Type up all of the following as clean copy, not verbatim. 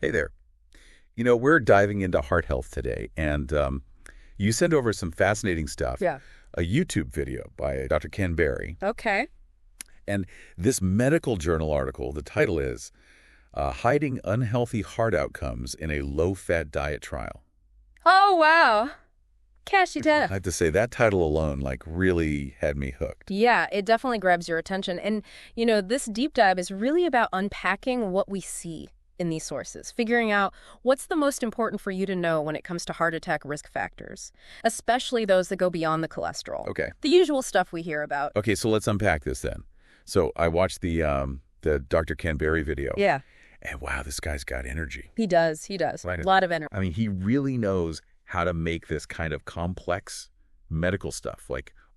Hey there. We're diving into heart health today, and you sent over some fascinating stuff. Yeah. A YouTube video by Dr. Ken Berry. Okay. And this medical journal article, the title is Hiding Unhealthy Heart Outcomes in a Low-Fat Diet Trial. Oh, wow. Cashy I data. have to say, that title alone, really had me hooked. Yeah, it definitely grabs your attention. And, this deep dive is really about unpacking what we see in these sources, figuring out what's the most important for you to know when it comes to heart attack risk factors, especially those that go beyond the cholesterol. Okay. The usual stuff we hear about. Okay, so let's unpack this then. So I watched the Dr. Ken Berry video. Yeah. And wow, this guy's got energy. He does. Right. A lot of energy. I mean, he really knows how to make this kind of complex medical stuff,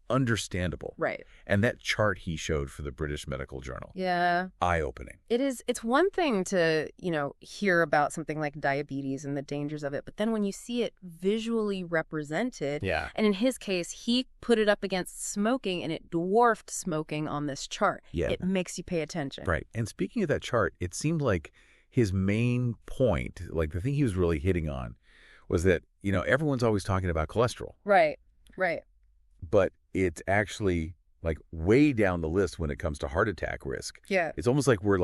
understandable. Right. And that chart he showed for the British Medical Journal. Yeah. Eye-opening. It is. It's one thing to, hear about something like diabetes and the dangers of it, but then when you see it visually represented, Yeah. and in his case, he put it up against smoking and it dwarfed smoking on this chart. Yeah. It makes you pay attention. Right. And speaking of that chart, it seemed like his main point, the thing he was really hitting on, was that, everyone's always talking about cholesterol. Right. But it's actually way down the list when it comes to heart attack risk. Yeah. It's almost like we're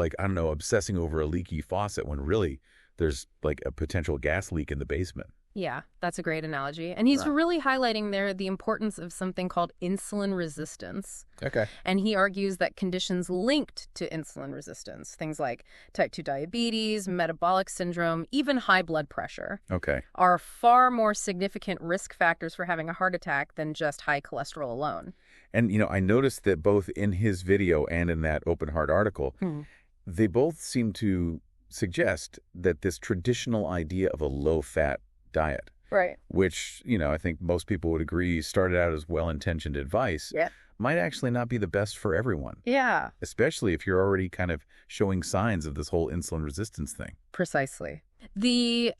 obsessing over a leaky faucet when really there's a potential gas leak in the basement. Yeah, that's a great analogy. And he's Right. really highlighting there the importance of something called insulin resistance. Okay. And he argues that conditions linked to insulin resistance, things like type 2 diabetes, metabolic syndrome, even high blood pressure, Okay. are far more significant risk factors for having a heart attack than just high cholesterol alone. And, I noticed that both in his video and in that open heart article, they both seem to suggest that this traditional idea of a low-fat diet, Right. which, I think most people would agree started out as well-intentioned advice, Yeah. might actually not be the best for everyone, Yeah, especially if you're already kind of showing signs of this whole insulin resistance thing. precisely. The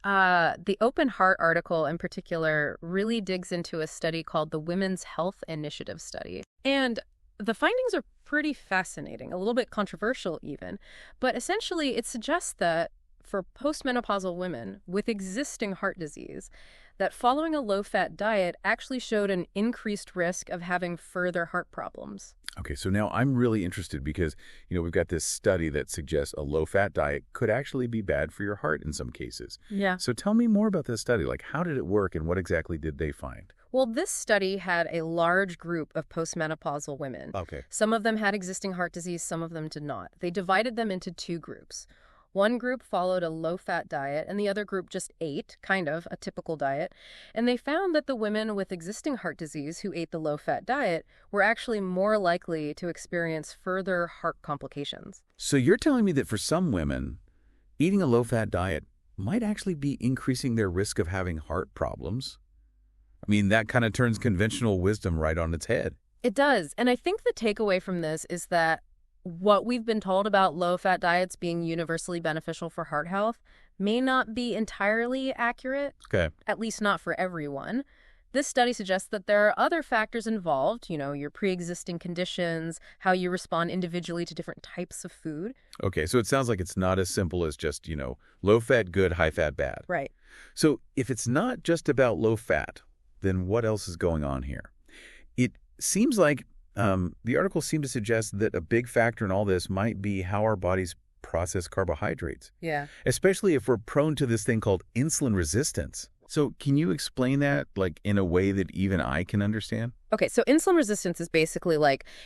Open Heart article in particular really digs into a study called the Women's Health Initiative Study. And the findings are pretty fascinating, a little bit controversial even, but essentially it suggests that for postmenopausal women with existing heart disease, that following a low-fat diet actually showed an increased risk of having further heart problems. Okay, so now I'm really interested because, we've got this study that suggests a low-fat diet could actually be bad for your heart in some cases. Yeah. So tell me more about this study. How did it work and what exactly did they find? Well, this study had a large group of postmenopausal women. Okay. Some of them had existing heart disease, some of them did not. They divided them into two groups. One group followed a low-fat diet, and the other group just ate, kind of, a typical diet. And they found that the women with existing heart disease who ate the low-fat diet were actually more likely to experience further heart complications. So you're telling me that for some women, eating a low-fat diet might actually be increasing their risk of having heart problems? I mean, that kind of turns conventional wisdom right on its head. It does. And I think the takeaway from this is that what we've been told about low-fat diets being universally beneficial for heart health may not be entirely accurate, Okay. at least not for everyone. This study suggests that there are other factors involved, your pre-existing conditions, how you respond individually to different types of food. Okay, so it sounds like it's not as simple as just, low-fat good, high-fat bad. Right. So if it's not just about low-fat, then what else is going on here? It seems like the article seemed to suggest that a big factor in all this might be how our bodies process carbohydrates. Yeah. Especially if we're prone to this thing called insulin resistance. So can you explain that in a way that even I can understand? Okay, so insulin resistance is basically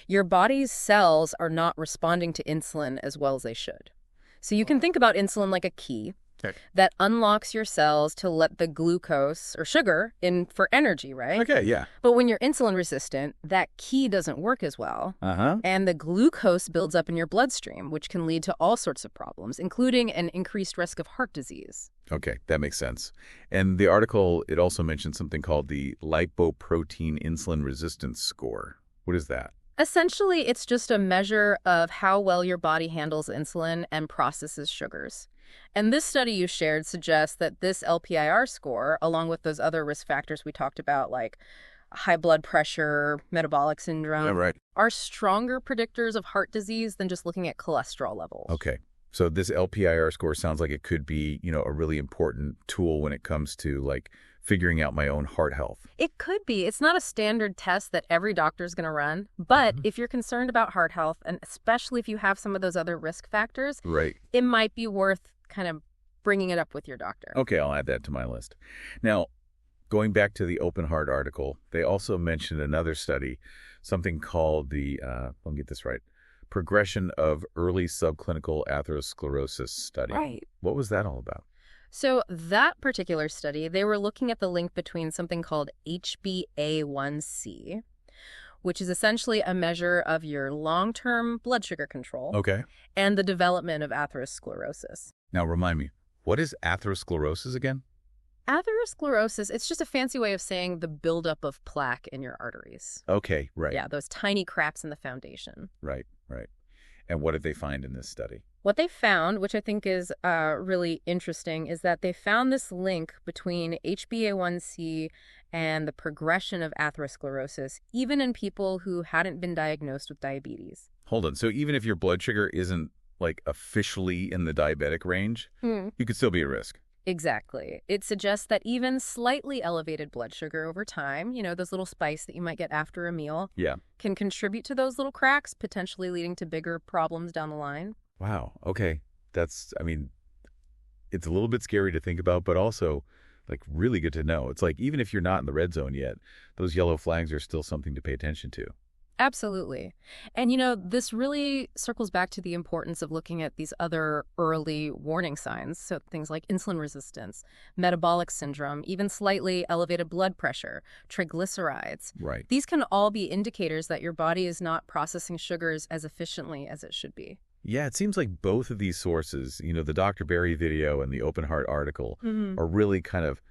your body's cells are not responding to insulin as well as they should. So you can think about insulin like a key. Okay. That unlocks your cells to let the glucose or sugar in for energy, right? Okay, yeah. But when you're insulin resistant, that key doesn't work as well. Uh-huh. And the glucose builds up in your bloodstream, which can lead to all sorts of problems, including an increased risk of heart disease. Okay, that makes sense. And the article, it also mentioned something called the lipoprotein insulin resistance score. What is that? Essentially, it's just a measure of how well your body handles insulin and processes sugars. And this study you shared suggests that this LPIR score, along with those other risk factors we talked about, like high blood pressure, metabolic syndrome, Yeah, right. are stronger predictors of heart disease than just looking at cholesterol levels. Okay. So this LPIR score sounds like it could be, a really important tool when it comes to like figuring out my own heart health. It could be. It's not a standard test that every doctor is going to run, but if you're concerned about heart health, and especially if you have some of those other risk factors, Right. it might be worth kind of bringing it up with your doctor. Okay, I'll add that to my list. Now, going back to the Open Heart article, they also mentioned another study, something called the, let me get this right, Progression of Early Subclinical Atherosclerosis study. Right. What was that all about? So that particular study, they were looking at the link between something called HbA1c, which is essentially a measure of your long-term blood sugar control, Okay. and the development of atherosclerosis. Now remind me, what is atherosclerosis again? Atherosclerosis, it's just a fancy way of saying the buildup of plaque in your arteries. Okay, right. Yeah, those tiny cracks in the foundation. Right. And what did they find in this study? What they found, which I think is really interesting, is that they found this link between HbA1c and the progression of atherosclerosis, even in people who hadn't been diagnosed with diabetes. Hold on. So even if your blood sugar isn't like officially in the diabetic range, you could still be at risk. Exactly. It suggests that even slightly elevated blood sugar over time, those little spikes that you might get after a meal, can contribute to those little cracks, potentially leading to bigger problems down the line. Wow. Okay. It's a little bit scary to think about, but also like really good to know. It's like even if you're not in the red zone yet, those yellow flags are still something to pay attention to. Absolutely. And, this really circles back to the importance of looking at these other early warning signs. So things like insulin resistance, metabolic syndrome, even slightly elevated blood pressure, triglycerides. Right. These can all be indicators that your body is not processing sugars as efficiently as it should be. Yeah, it seems like both of these sources, the Dr. Berry video and the Open Heart article, are really kind of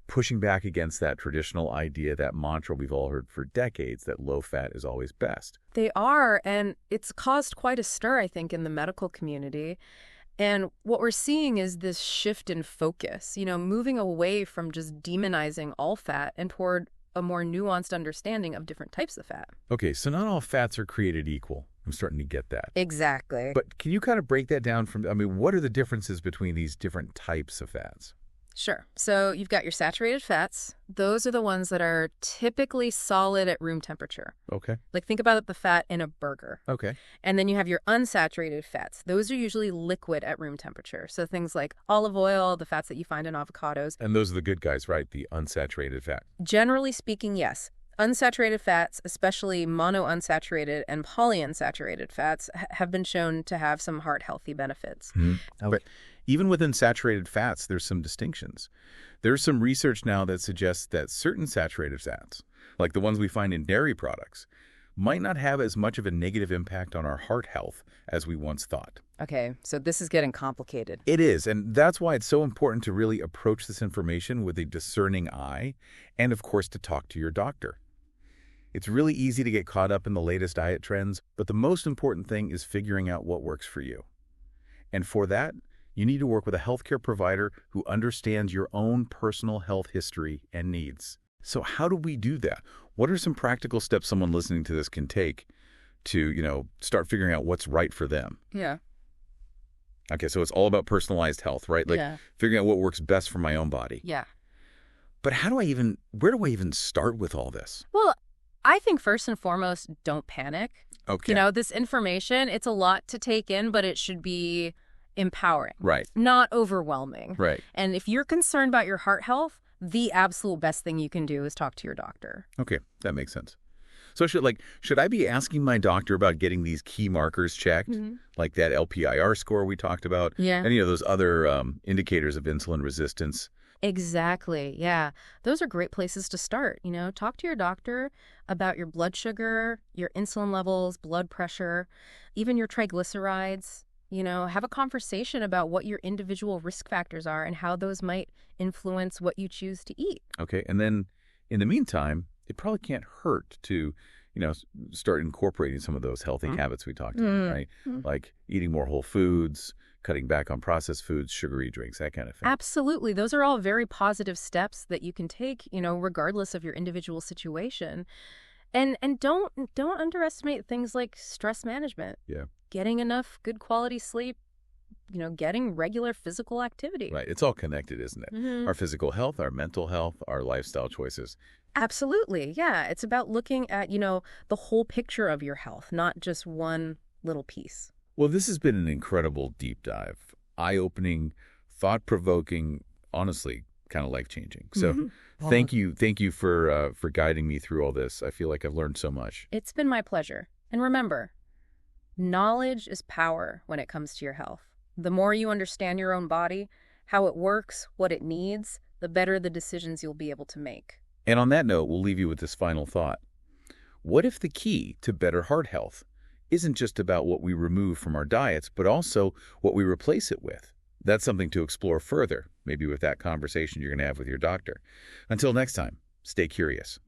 pushing back against that traditional idea, that mantra we've all heard for decades, that low fat is always best. They are, and it's caused quite a stir, I think, in the medical community. And what we're seeing is this shift in focus, moving away from just demonizing all fat and toward a more nuanced understanding of different types of fat. Okay, so not all fats are created equal. I'm starting to get that. Exactly. But can you kind of break that down what are the differences between these different types of fats? Sure. So you've got your saturated fats. Those are the ones that are typically solid at room temperature. Okay. Like think about the fat in a burger. Okay. And then you have your unsaturated fats. Those are usually liquid at room temperature. So things like olive oil, the fats that you find in avocados. And those are the good guys, right? The unsaturated fat. Generally speaking, yes. Unsaturated fats, especially monounsaturated and polyunsaturated fats, have been shown to have some heart healthy benefits. But even within saturated fats, there's some distinctions. There's some research now that suggests that certain saturated fats, like the ones we find in dairy products, might not have as much of a negative impact on our heart health as we once thought. Okay, so this is getting complicated. It is, and that's why it's so important to really approach this information with a discerning eye and, of course, to talk to your doctor. It's really easy to get caught up in the latest diet trends, but the most important thing is figuring out what works for you. And for that, you need to work with a healthcare provider who understands your own personal health history and needs. So how do we do that? What are some practical steps someone listening to this can take to, start figuring out what's right for them? Yeah. Okay, so it's all about personalized health, right? Like figuring out what works best for my own body. Yeah. But where do I even start with all this? Well, I think first and foremost, don't panic. Okay. This information, it's a lot to take in, but it should be empowering. Right. Not overwhelming. Right. And if you're concerned about your heart health, the absolute best thing you can do is talk to your doctor. Okay, that makes sense. So should I be asking my doctor about getting these key markers checked, like that LPIR score we talked about, and those other indicators of insulin resistance? Exactly. Yeah. Those are great places to start. Talk to your doctor about your blood sugar, your insulin levels, blood pressure, even your triglycerides. Have a conversation about what your individual risk factors are and how those might influence what you choose to eat. Okay. And then in the meantime, it probably can't hurt to, start incorporating some of those healthy habits we talked about, right? Like eating more whole foods, cutting back on processed foods, sugary drinks, that kind of thing. Absolutely. Those are all very positive steps that you can take, regardless of your individual situation. And don't underestimate things like stress management. Yeah. Getting enough good quality sleep, getting regular physical activity. Right. It's all connected, isn't it? Hmm. Our physical health, our mental health, our lifestyle choices. Absolutely. Yeah. It's about looking at, the whole picture of your health, not just one little piece. Well, this has been an incredible deep dive. Eye-opening, thought-provoking, honestly, kind of life-changing. So thank you. Thank you for guiding me through all this. I feel like I've learned so much. It's been my pleasure. And remember, knowledge is power when it comes to your health. The more you understand your own body, how it works, what it needs, the better the decisions you'll be able to make. And on that note, we'll leave you with this final thought. What if the key to better heart health isn't just about what we remove from our diets, but also what we replace it with? That's something to explore further, maybe with that conversation you're going to have with your doctor. Until next time, stay curious.